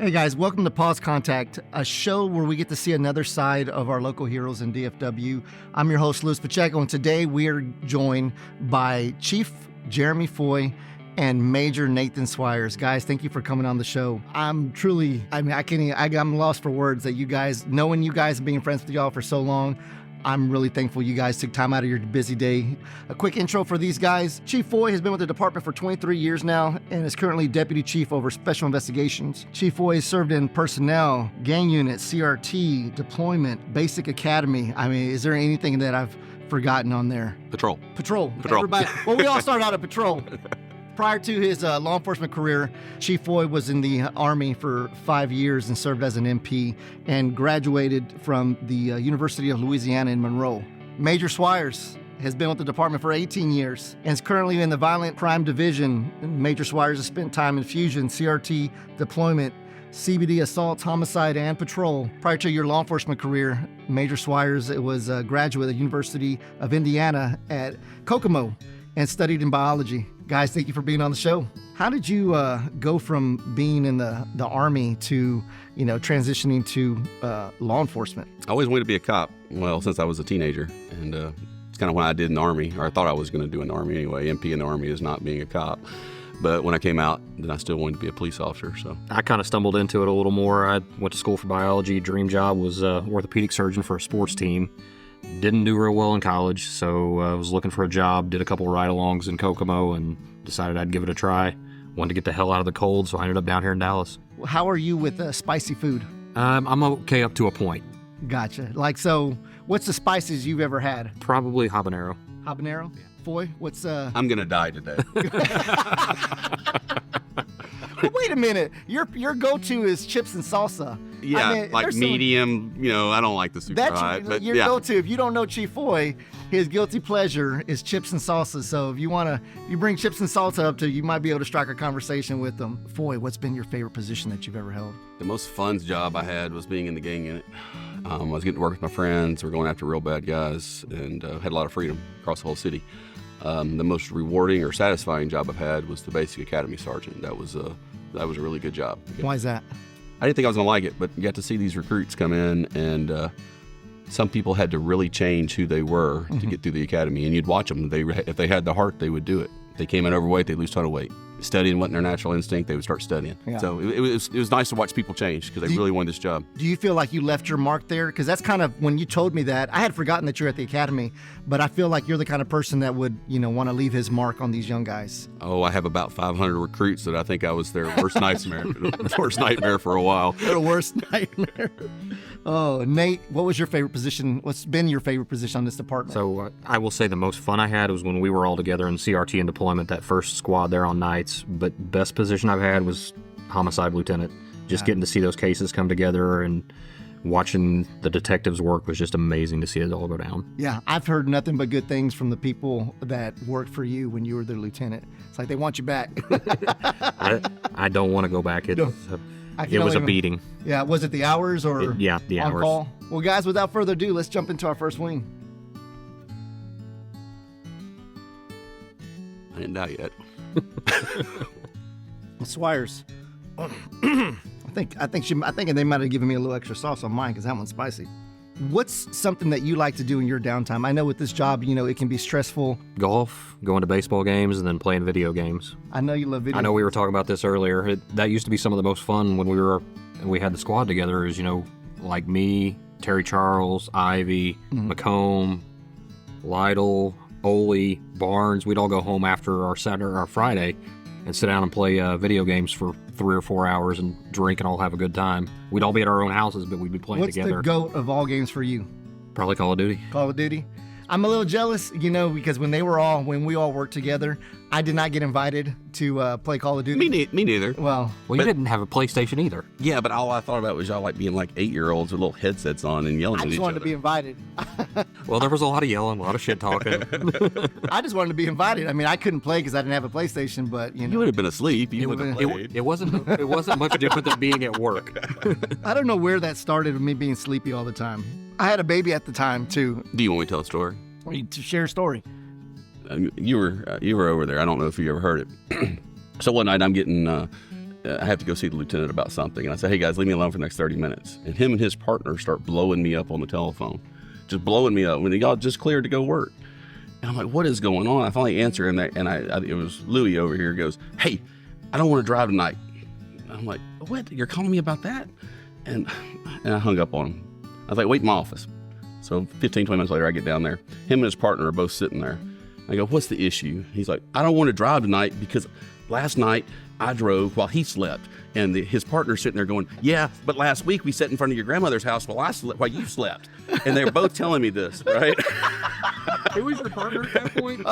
Hey guys, welcome to Pause Contact, a show where we get to see another side of our local heroes in DFW. I'm your host, Louis Pacheco, and today we are joined by Chief Jeremy Foy and Major Nathan Swires. Guys, thank you for coming on the show. I'm lost for words that you guys, knowing you guys and being friends with y'all for so long, I'm really thankful you guys took time out of your busy day. A quick intro for these guys. Chief Foy has been with the department for 23 years now and is currently Deputy Chief over Special Investigations. Chief Foy has served in personnel, gang unit, CRT, deployment, basic academy. I mean, is there anything that I've forgotten on there? Patrol. Everybody, well, we all started out at patrol. Prior to his law enforcement career, Chief Foy was in the Army for 5 years and served as an MP and graduated from the University of Louisiana in Monroe. Major Swires has been with the department for 18 years and is currently in the Violent Crime Division. Major Swires has spent time in fusion, CRT, deployment, CBD, assaults, homicide, and patrol. Prior to your law enforcement career, Major Swires was a graduate at the University of Indiana at Kokomo and studied in biology. Guys, thank you for being on the show. How did you go from being in the Army to, transitioning to law enforcement? I always wanted to be a cop, well, since I was a teenager. And it's kind of what I did in the Army, or I thought I was going to do in the Army anyway. MP in the Army is not being a cop. But when I came out, then I still wanted to be a police officer. So I kind of stumbled into it a little more. I went to school for biology. Dream job was orthopedic surgeon for a sports team. Didn't do real well in college, so I was looking for a job, did a couple ride-alongs in Kokomo, and decided I'd give it a try. Wanted to get the hell out of the cold, so I ended up down here in Dallas. How are you with spicy food? I'm okay up to a point. Gotcha. So what's the spiciest you've ever had? Probably habanero. Habanero? Yeah. Foy, what's... I'm going to die today. Well, wait a minute. Your go-to is chips and salsa. Yeah, medium. I don't like the super hot. But your go-to. If you don't know Chief Foy, his guilty pleasure is chips and salsa. So if you bring chips and salsa up to, you might be able to strike a conversation with them. Foy, what's been your favorite position that you've ever held? The most fun job I had was being in the gang unit. I was getting to work with my friends. We're going after real bad guys, and had a lot of freedom across the whole city. The most rewarding or satisfying job I've had was the basic academy sergeant. That was a really good job. Why is that? I didn't think I was gonna like it, but you got to see these recruits come in, and some people had to really change who they were to get through the academy. And you'd watch them. If they had the heart, they would do it. If they came in overweight, they'd lose a ton of weight. Studying wasn't their natural instinct, they would start studying. Yeah. So it was nice to watch people change because they really wanted this job. Do you feel like you left your mark there? Because that's kind of, when you told me that, I had forgotten that you're at the academy, but I feel like you're the kind of person that would, want to leave his mark on these young guys. Oh, I have about 500 recruits that I think I was their worst nightmare. Worst nightmare for a while. Their worst nightmare. Oh, Nate, what was your favorite position? What's been your favorite position on this department? So I will say the most fun I had was when we were all together in CRT and deployment, that first squad there on nights. But best position I've had was homicide lieutenant. Just getting to see those cases come together and watching the detectives work was just amazing to see it all go down. Yeah, I've heard nothing but good things from the people that worked for you when you were their lieutenant. It's like they want you back. I don't want to go back. It was a beating. Yeah, was it the hours or the on hours. Call? Well, guys, without further ado, let's jump into our first wing. I didn't die yet. Swires. I think they might have given me a little extra sauce on mine because that one's spicy. What's something that you like to do in your downtime? I know with this job, it can be stressful. Golf, going to baseball games, and then playing video games. I know you love video games. I know we were talking about this earlier. That used to be some of the most fun when we had the squad together is, like me, Terry Charles, Ivy, McComb, Lytle, Ole, Barnes. We'd all go home after our Saturday or our Friday and sit down and play video games for 3 or 4 hours and drink and all have a good time. We'd all be at our own houses, but we'd be playing together. What's the GOAT of all games for you? Probably Call of Duty. Call of Duty. I'm a little jealous, because when we all worked together, I did not get invited to play Call of Duty. Me neither. Well, you didn't have a PlayStation either. Yeah, but all I thought about was y'all like being like 8-year-olds with little headsets on and yelling at each other. I just wanted to be invited. Well, there was a lot of yelling, a lot of shit talking. I just wanted to be invited. I mean, I couldn't play because I didn't have a PlayStation, but you would have been asleep. You would have played. It wasn't much different than being at work. I don't know where that started with me being sleepy all the time. I had a baby at the time too. Do you want me to tell a story? Or you to share a story? You were over there. I don't know if you ever heard it. So one night I'm getting I have to go see the lieutenant about something. And I said, hey, guys, leave me alone for the next 30 minutes. And him and his partner start blowing me up on the telephone, just blowing me up when they got just cleared to go work. And I'm like, what is going on? I finally answer him, and it was Louie over here goes, hey, I don't want to drive tonight. And I'm like, what? You're calling me about that? And I hung up on him. I was like, wait in my office. So 15, 20 minutes later, I get down there. Him and his partner are both sitting there. I go, what's the issue? He's like, I don't want to drive tonight because last night I drove while he slept. And his partner's sitting there going, yeah, but last week we sat in front of your grandmother's house while you slept. And they're both telling me this, right? Who was your partner at that point?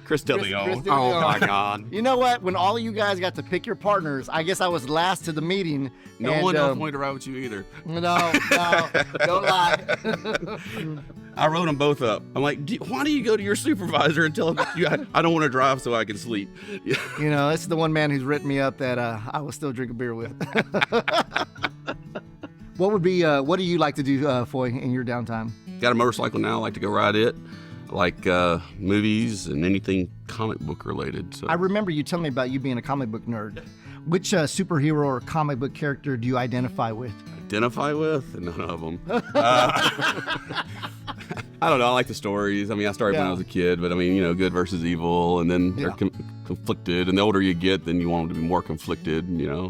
Chris DeLeon. Oh, my God. You know what? When all of you guys got to pick your partners, I guess I was last to the meeting. No one else wanted to ride with you either. No, don't lie. I wrote them both up. I'm like, why do you go to your supervisor and tell him I don't want to drive so I can sleep? You know, this is the one man who's written me up that I will still drink a beer with. What do you like to do, Foy, in your downtime? Got a motorcycle now. I like to go ride it. I like movies and anything comic book related. So I remember you telling me about you being a comic book nerd. Which superhero or comic book character do you identify with? Identify with? None of them. I don't know. I like the stories. I mean, I started when I was a kid, but I mean, good versus evil, and then they're conflicted. And the older you get, then you want them to be more conflicted,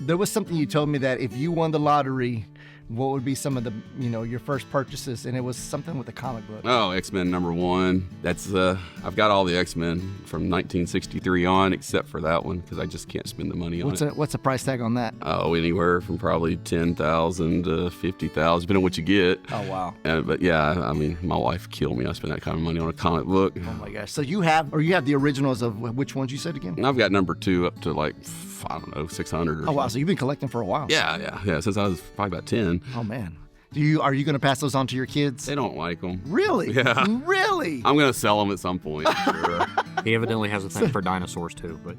There was something you told me that if you won the lottery, what would be some of the, your first purchases? And it was something with the comic book. Oh, X-Men #1. That's, I've got all the X-Men from 1963 on, except for that one, because I just can't spend the money on it. What's the price tag on that? Oh, anywhere from probably $10,000 to $50,000, depending on what you get. Oh, wow. But yeah, I mean, my wife killed me. I spent that kind of money on a comic book. Oh my gosh. So you have the originals of which ones you said again? And I've got #2 up to like, I don't know, 600 or Oh, wow. So you've been collecting for a while. Yeah, since I was probably about 10. Oh, man. Are you going to pass those on to your kids? They don't like them. Really? Yeah. Really? I'm going to sell them at some point. Sure. He evidently has a thing for dinosaurs, too. But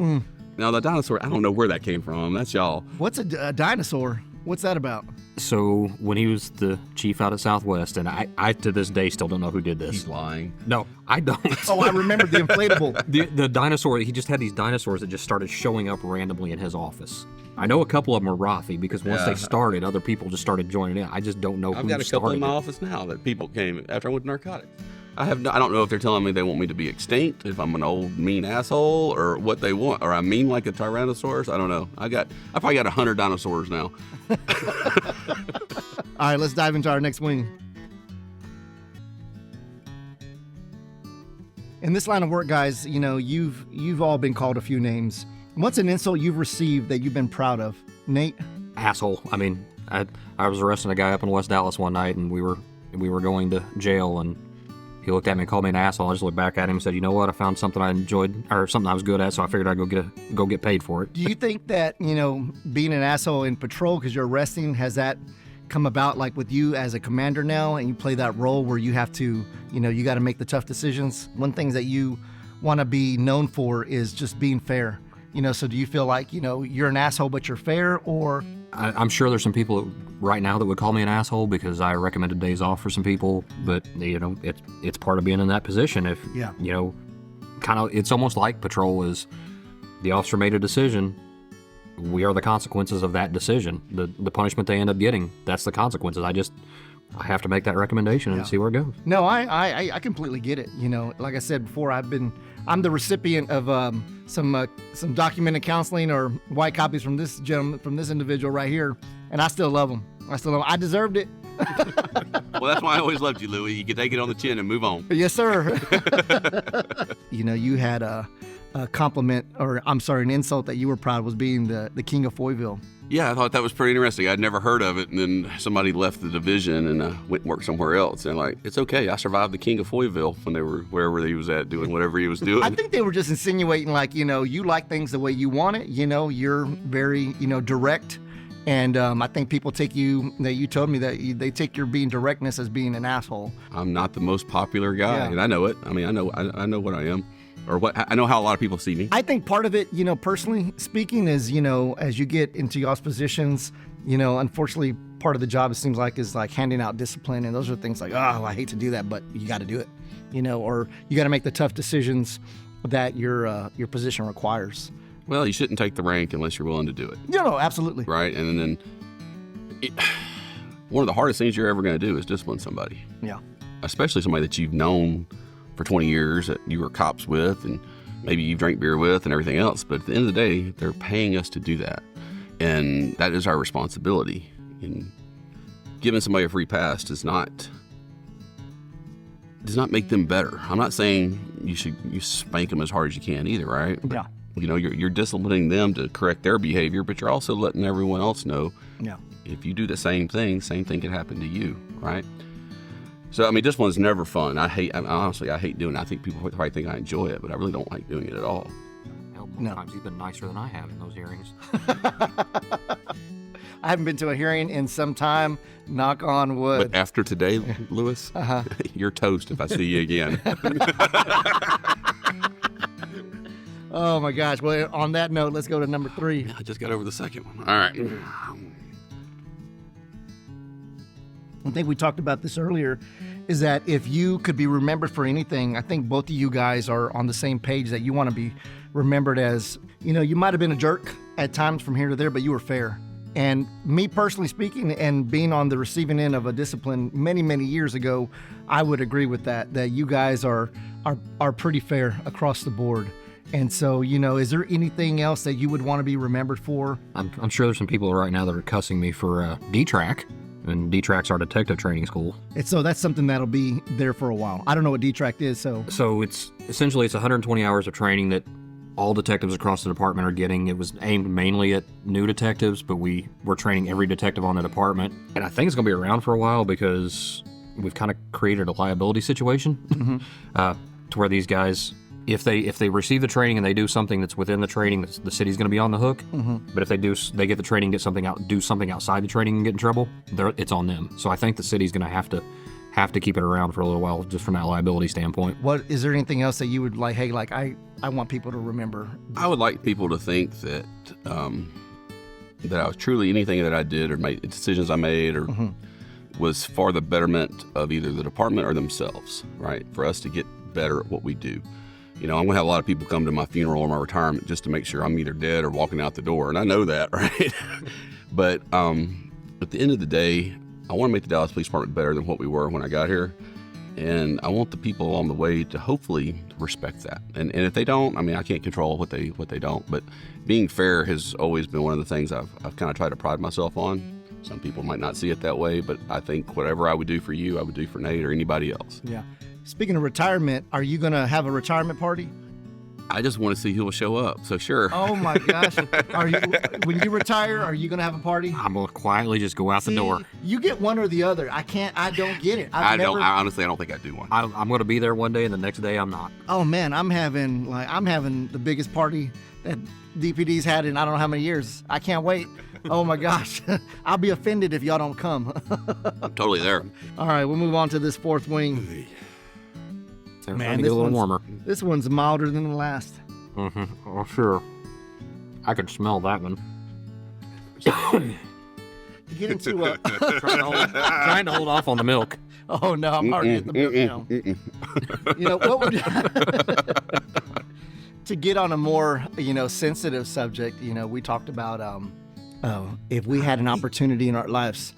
Now, the dinosaur, I don't know where that came from. That's y'all. What's a dinosaur? What's that about? So when he was the chief out at Southwest, and I to this day still don't know who did this. He's lying. No, I don't. Oh, I remember the inflatable. The dinosaur, he just had these dinosaurs that just started showing up randomly in his office. I know a couple of them are Rafi because once they started, other people just started joining in. I just don't know who I've got a couple in my office now that people came after I went to narcotics. I don't know if they're telling me they want me to be extinct, if I'm an old mean asshole, or what they want, or I'm mean like a Tyrannosaurus. I don't know. I probably got 100 dinosaurs now. All right, let's dive into our next wing. In this line of work, guys, you've all been called a few names. What's an insult you've received that you've been proud of? Nate? Asshole. I mean, I was arresting a guy up in West Dallas one night, and we were going to jail, and he looked at me and called me an asshole. I just looked back at him and said, you know what? I found something I enjoyed, or something I was good at, so I figured I'd go get paid for it. Do you think that, being an asshole in patrol because you're arresting, has that come about like with you as a commander now, and you play that role where you have to, you got to make the tough decisions? One thing that you want to be known for is just being fair. So do you feel like, you're an asshole, but you're fair, or? I'm sure there's some people right now that would call me an asshole because I recommended days off for some people, but, it's part of being in that position. If, it's almost like patrol is the officer made a decision. We are the consequences of that decision. The punishment they end up getting, that's the consequences. I have to make that recommendation and see where it goes. No, I completely get it. Like I said before, I'm the recipient of some documented counseling or white copies from this gentleman, from this individual right here, and I still love him. I deserved it. Well, that's why I always loved you, Louie. You could take it on the chin and move on. Yes, sir. You had a compliment, or I'm sorry, an insult that you were proud of was being the king of Foyville. Yeah, I thought that was pretty interesting. I'd never heard of it, and then somebody left the division and went and worked somewhere else. And it's okay. I survived the king of Foyville when they were wherever he was at, doing whatever he was doing. I think they were just insinuating, you like things the way you want it. You're very, direct. And I think people you told me that they take your being directness as being an asshole. I'm not the most popular guy, and I know it. I mean, I know what I am. Or what I know how a lot of people see me. I think part of it, personally speaking, is, as you get into y'all's positions, unfortunately, part of the job, it seems like, is like handing out discipline. And those are things like, oh, I hate to do that, but you got to do it, or you got to make the tough decisions that your position requires. Well, you shouldn't take the rank unless you're willing to do it, No, absolutely. right? And then one of the hardest things you're ever going to do is discipline somebody, Yeah. especially somebody that you've known for 20 years, that you were cops with, and maybe you've drank beer with and everything else. But at the end of the day, they're paying us to do that. And that is our responsibility. And giving somebody a free pass does not make them better. I'm not saying you spank them as hard as you can either, right? Yeah. You know, you're disciplining them to correct their behavior, but you're also letting everyone else know Yeah. if you do the same thing can happen to you, right? So, I mean, this one's never fun. Honestly, I hate doing it. I think people probably think I enjoy it, but I really don't like doing it at all. Hell, No. sometimes you've been nicer than I have in those hearings. I haven't been to a hearing in some time. Knock on wood. But after today, Lewis, you're toast if I see you again. Oh my gosh. Well, on that note, let's go to number 3. I just got over the second one. All right. I think we talked about this earlier, is that if you could be remembered for anything, I think both of you guys are on the same page that you want to be remembered as, you might have been a jerk at times from here to there, but you were fair. And me personally speaking, and being on the receiving end of a discipline many, many years ago, I would agree with that you guys are pretty fair across the board. And so, is there anything else that you would want to be remembered for? I'm sure there's some people right now that are cussing me for D-Track, and D-Track's our detective training school. And so that's something that'll be there for a while. I don't know what D-Track is, so. So it's 120 hours of training that all detectives across the department are getting. It was aimed mainly at new detectives, but we're training every detective on the department. And I think it's going to be around for a while because we've kind of created a liability situation to where these guys, if they receive the training and they do something that's within the training, the city's going to be on the hook. But if they get the training, do something outside the training and get in trouble, it's on them. So I think the city's going to have to keep it around for a little while just from that liability standpoint. What is there anything else that you would like? Hey, like I want people to remember. I would like people to think that that I was truly anything that I did or made decisions I made or was for the betterment of either the department or themselves, right? For us to get better at what we do. I'm going to have a lot of people come to my funeral or my retirement just to make sure I'm either dead or walking out the door. And I know that, right? But at the end of the day, I want to make the Dallas Police Department better than what we were when I got here. And I want the people along the way to hopefully respect that. And if they don't, I mean, I can't control what they don't. But being fair has always been one of the things I've kind of tried to pride myself on. Some people might not see it that way, but I think whatever I would do for you, I would do for Nate or anybody else. Yeah. Speaking of retirement, are you going to have a retirement party? I just want to see who will show up. So sure. Oh my gosh. When you retire, are you going to have a party? I'm going to quietly just go out the door. You get one or the other. I don't get it. Honestly, I don't think I do one. I'm going to be there one day and the next day I'm not. Oh man, I'm having the biggest party that DPD's had in I don't know how many years. I can't wait. Oh my gosh. I'll be offended if y'all don't come. I'm totally there. All right, we'll move on to this fourth wing. They're trying to get a little warmer. This one's milder than the last. Oh, sure. I could smell that one. To get into a... trying to hold off on the milk. Oh, no, I'm already at the milk now. What would... To get on a more, sensitive subject, we talked about, if we had an opportunity in our lives,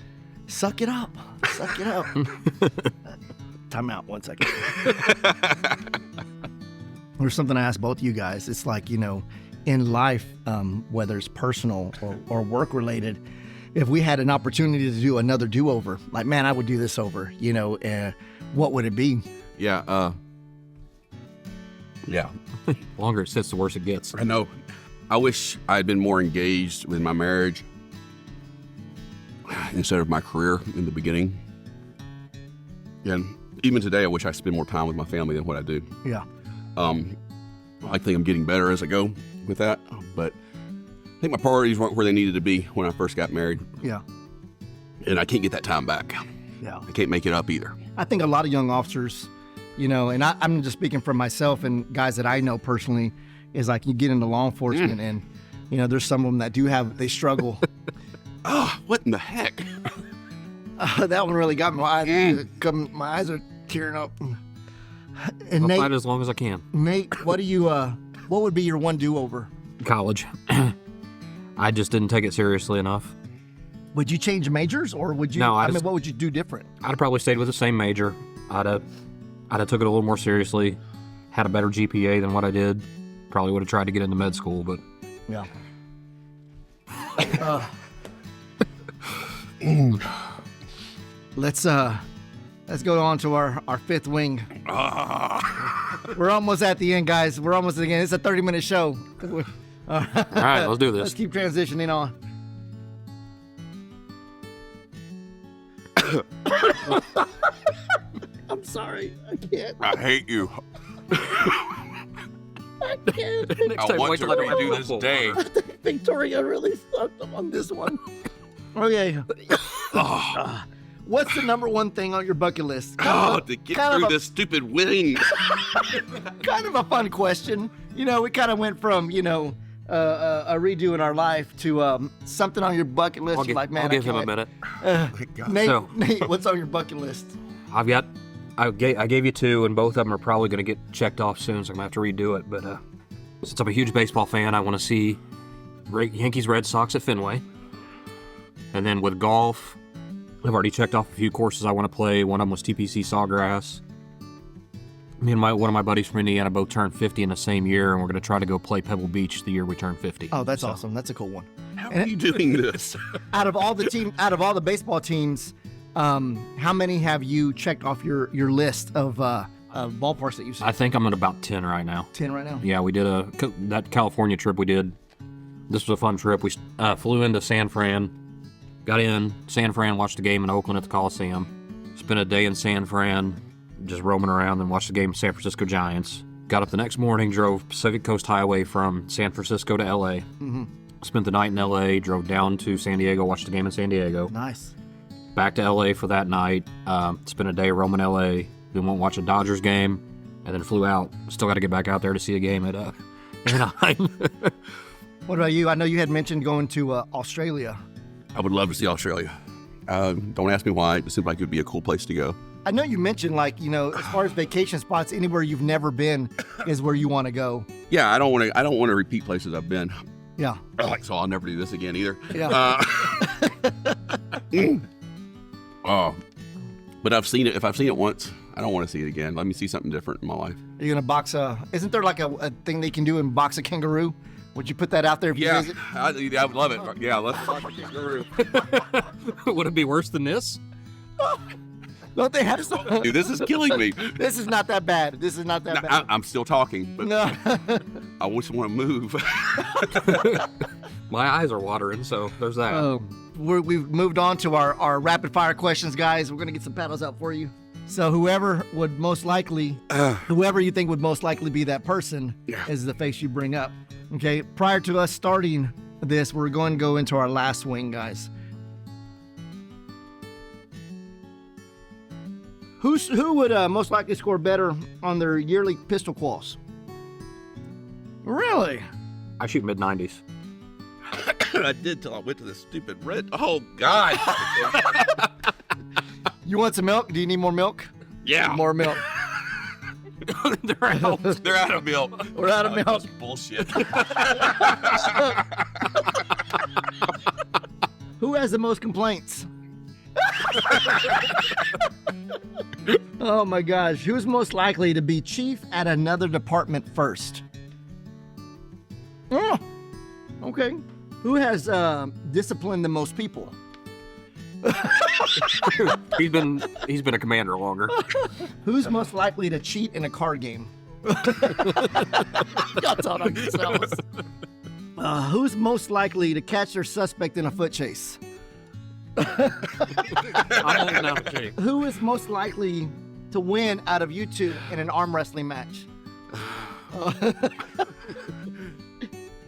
suck it up. Suck it up. Time out 1 second. There's something I asked both of you guys. It's like, in life, whether it's personal or work related, if we had an opportunity to do another do-over, like, man, I would do this over, what would it be? Yeah. Longer it sits, the worse it gets. I know. I wish I had been more engaged with my marriage instead of my career in the beginning. And even today, I wish I spent more time with my family than what I do. Yeah. I think I'm getting better as I go with that, but I think my priorities weren't where they needed to be when I first got married. Yeah. And I can't get that time back. Yeah. I can't make it up either. I think a lot of young officers, and I'm just speaking for myself and guys that I know personally, is like you get into law enforcement and, there's some of them that they struggle. Oh, what in the heck? That one really got my eyes. My eyes are tearing up. And I'll Nate, fight as long as I can. Nate, what would be your one do-over? college. I just didn't take it seriously enough. Would you change majors, or would you? No, I mean, what would you do different? I'd have probably stayed with the same major. I'd have took it a little more seriously, had a better GPA than what I did. Probably would have tried to get into med school, but Yeah. Let's go on to our fifth wing. We're almost at the end, guys. We're almost at the end. It's a 30-minute show. all right, let's do Let's this. keep transitioning on. I'm sorry. I can't. I hate you. Next I time, want wait to till I do redo my this full. day. Victoria really sucked them on this one. Okay. What's the number one thing on your bucket list? Oh, to get kind of through a- this stupid wing. Kind of a fun question. You know, we kind of went from, a redo in our life to something on your bucket list. I'll You're give, like, man, I'll give I him a can't. minute. Nate, So- Nate, what's on your bucket list? I gave you two, and both of them are probably going to get checked off soon, so I'm going to have to redo it. But since I'm a huge baseball fan, I want to see Yankees Red Sox at Fenway. And then with golf, I've already checked off a few courses I want to play. One of them was TPC Sawgrass. Me and one of my buddies from Indiana both turned 50 in the same year, and we're going to try to go play Pebble Beach the year we turn 50. Oh, that's awesome. That's a cool one. How are you doing this? Out of all the baseball teams, how many have you checked off your list of ballparks that you've seen? I think I'm at about 10 right now. 10 right now. Yeah, we did that California trip we did. This was a fun trip. We flew into San Fran, got in San Fran, watched the game in Oakland at the Coliseum, spent a day in San Fran, just roaming around, and watched the game of San Francisco Giants. Got up the next morning, drove Pacific Coast Highway from San Francisco to L.A. Mm-hmm. Spent the night in L.A., drove down to San Diego, watched the game in San Diego. Nice. Back to L.A. for that night, spent a day roaming L.A., then went watch a Dodgers game, and then flew out. Still got to get back out there to see a game at Anaheim. What about you? I know you had mentioned going to Australia. I would love to see Australia. Don't ask me why. It seems like it would be a cool place to go. I know you mentioned, as far as vacation spots, anywhere you've never been is where you want to go. Yeah, I don't want to repeat places I've been. Yeah. So I'll never do this again either. Yeah. But I've seen it. If I've seen it once, I don't want to see it again. Let me see something different in my life. Are you going to box isn't there like a thing they can do and box a kangaroo? Would you put that out there if you Yeah, visit? I would love it. Yeah, let's talk about kangaroo. Would it be worse than this? Don't they have some? Dude, this is killing me. This is not that bad. This is not that bad. I'm still talking, but No. I just want to move. My eyes are watering, so there's that. We've moved on to our rapid fire questions, guys. We're going to get some paddles out for you. So whoever you think would most likely be that person is the face you bring up. Okay, prior to us starting this, we're going to go into our last wing, guys. Who would most likely score better on their yearly pistol quals? Really? I shoot mid-90s. I did till I went to the stupid red. Oh, God. You want some milk? Do you need more milk? Yeah. More milk. They're out. They're out of milk. We're out of milk. That's bullshit. Who has the most complaints? Oh my gosh. Who's most likely to be chief at another department first? Oh, okay. Who has disciplined the most people? He's been a commander longer. Who's most likely to cheat in a card game? Y'all talk on yourselves. Who's most likely to catch their suspect in a foot chase? I'm holding out a cheek. Who is most likely to win out of you two in an arm wrestling match?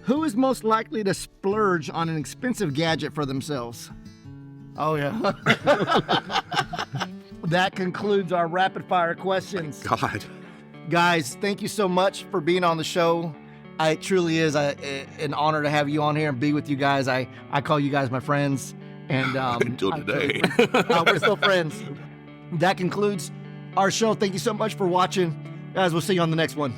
Who is most likely to splurge on an expensive gadget for themselves? Oh, yeah. That concludes our rapid fire questions. God. Guys, thank you so much for being on the show. It truly is an honor to have you on here and be with you guys. I call you guys my friends. And Until today. we're still friends. That concludes our show. Thank you so much for watching. Guys, we'll see you on the next one.